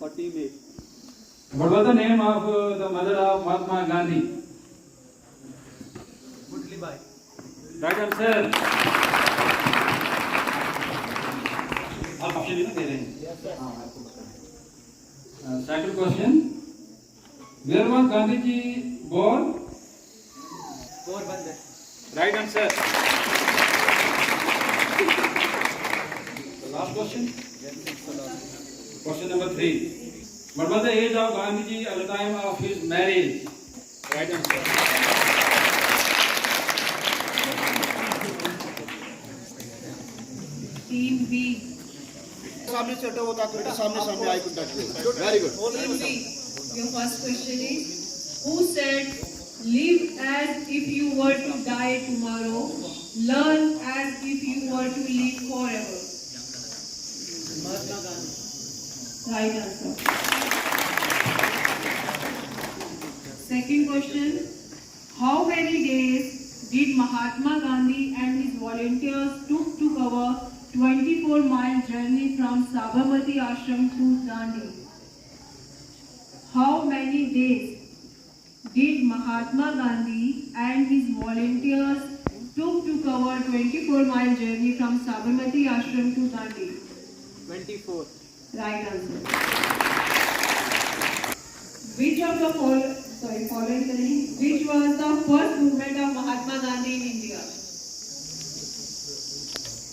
or team A? What was the name of the mother of Mahatma Gandhi? Putlibai. Right answer. आप option नहीं दे रहे हैं? Yes, sir. Second question. Where was Gandhi ji born? Porbandar. Right answer. The last question. Question number 3. What was the age of Gandhi ji at the time of his marriage? Right answer. Team B. सामने से हटो ताकि बेटा सामने eye contact करो। Very good. Team B. Your first question is, who said, live as if you were to die tomorrow, learn as if you were to live forever? Mahatma Gandhi. Right answer. Second question, how many days did Mahatma Gandhi and his volunteers took to cover 24-mile journey from Sabarmati Ashram to Dandi? How many days did Mahatma Gandhi and his volunteers took to cover 24-mile journey from Sabarmati Ashram to Dandi? 24. Right answer. Which of the following which was the first movement of Mahatma Gandhi in India?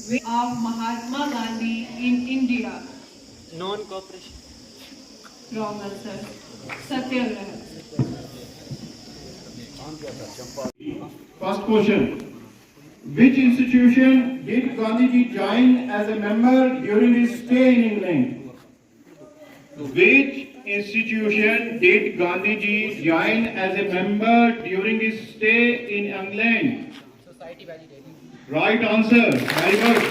Of Mahatma Gandhi in India? Non-cooperation. Wrong answer. Satyagraha. First question. Which institution did Gandhiji join as a member during his stay in England? Which institution did Gandhiji join as a member during his stay in England? Society Validated. Right answer. Very good.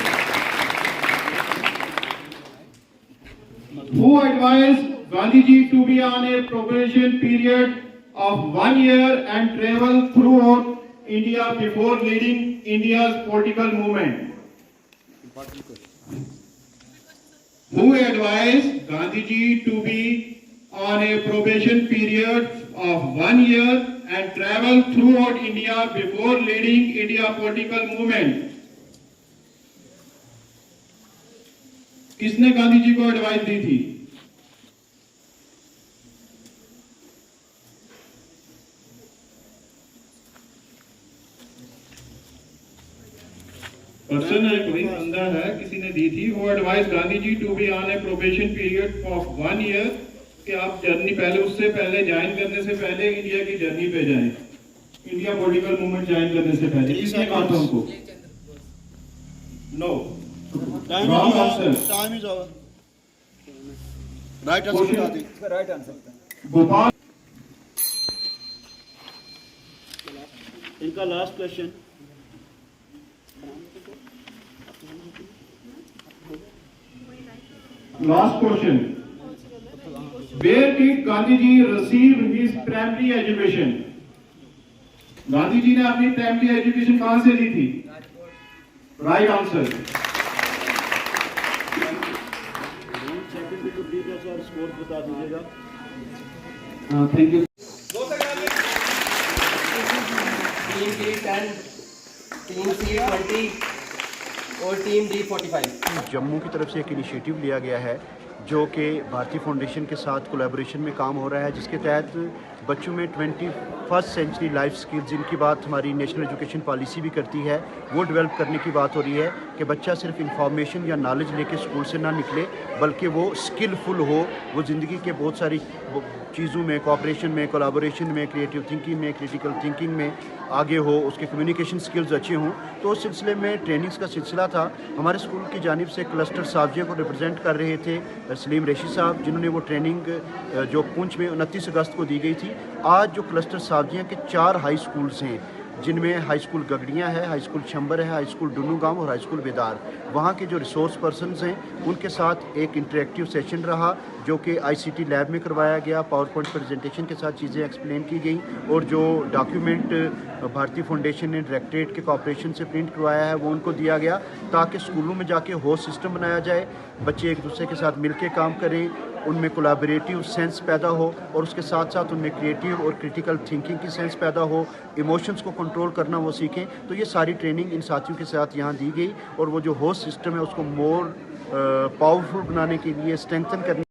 Who advised Gandhiji to be on a probation period of 1 year and travel throughout India before leading India's political movement? Who advised Gandhiji to be on a probation period of 1 year and travel throughout India before leading India political movement? किसने गांधी जी को advice दी थी? Person है, कोई बंदा है, किसी ने दी थी। वो advice Gandhi ji to be on a probation period of 1 year कि आप जर्नी पहले उससे पहले ज्वाइन करने से पहले इंडिया की जर्नी पे जाएं, इंडिया पॉलिटिकल मूवमेंट ज्वाइन करने से पहले। किसने कहा था उनको? No. Wrong answer. Time is over. Right answer बता दी। इसका राइट आंसर था। गोपाल। इनका last question. Last question. Where did Gandhiji receive his primary education? Gandhi ji ने अपनी प्राइमरी एजुकेशन कहां से ली थी? Right answer. स्कोर बता दीजिएगा। Thank you. Team B 10, team C 20 और टीम D 45. जम्मू की तरफ से एक इनिशिएटिव लिया गया है जो कि भारतीय फाउंडेशन के साथ कोलैबोरेशन में काम हो रहा है, जिसके तहत बच्चों में 21st सेंचुरी लाइफ स्किल्स, जिनकी बात हमारी नेशनल एजुकेशन पॉलिसी भी करती है, वो डेवलप करने की बात हो रही है कि बच्चा सिर्फ इंफॉर्मेशन या नॉलेज लेके स्कूल से ना निकले, बल्कि वो स्किलफुल हो, वो ज़िंदगी के बहुत सारी चीज़ों में, कोऑपरेशन में, कोलैबोरेशन में, क्रिएटिव थिंकिंग में, क्रिटिकल थिंकिंग में आगे हो, उसके कम्युनिकेशन स्किल्स अच्छे हों। तो उस सिलसिले में ट्रेनिंग्स का सिलसिला था। हमारे स्कूल की जानिब से क्लस्टर साहबियों को रिप्रेजेंट कर रहे थे सलीम रेशी साहब, जिन्होंने वो ट्रेनिंग जो पुंछ में 29 अगस्त को दी गई थी। आज जो क्लस्टर साहबियाँ के 4 हाई स्कूल्स हैं, जिनमें हाई स्कूल गगड़ियाँ है, हाई स्कूल छंबर है, हाई स्कूल डुनू गाँव और हाई स्कूल बेदार, वहाँ के जो रिसोर्स पर्सनस हैं उनके साथ एक इंटरेक्टिव सेशन रहा जो कि ICT लैब में करवाया गया। पावर पॉइंट प्रेजेंटेशन के साथ चीज़ें एक्सप्लेन की गई और जो डॉक्यूमेंट भारतीय फाउंडेशन ने डायरेक्टरेट के कॉपरेशन से प्रिंट करवाया है वो उनको दिया गया, ताकि स्कूलों में जाके होस्ट सिस्टम बनाया जाए, बच्चे एक दूसरे के साथ मिल के काम करें, उनमें कोलैबोरेटिव सेंस पैदा हो और उसके साथ साथ उनमें क्रिएटिव और क्रिटिकल थिंकिंग की सेंस पैदा हो, इमोशंस को कंट्रोल करना वो सीखें। तो ये सारी ट्रेनिंग इन साथियों के साथ यहाँ दी गई और वो जो होस्ट सिस्टम है उसको मोर पावरफुल बनाने के लिए, स्ट्रेंथन करने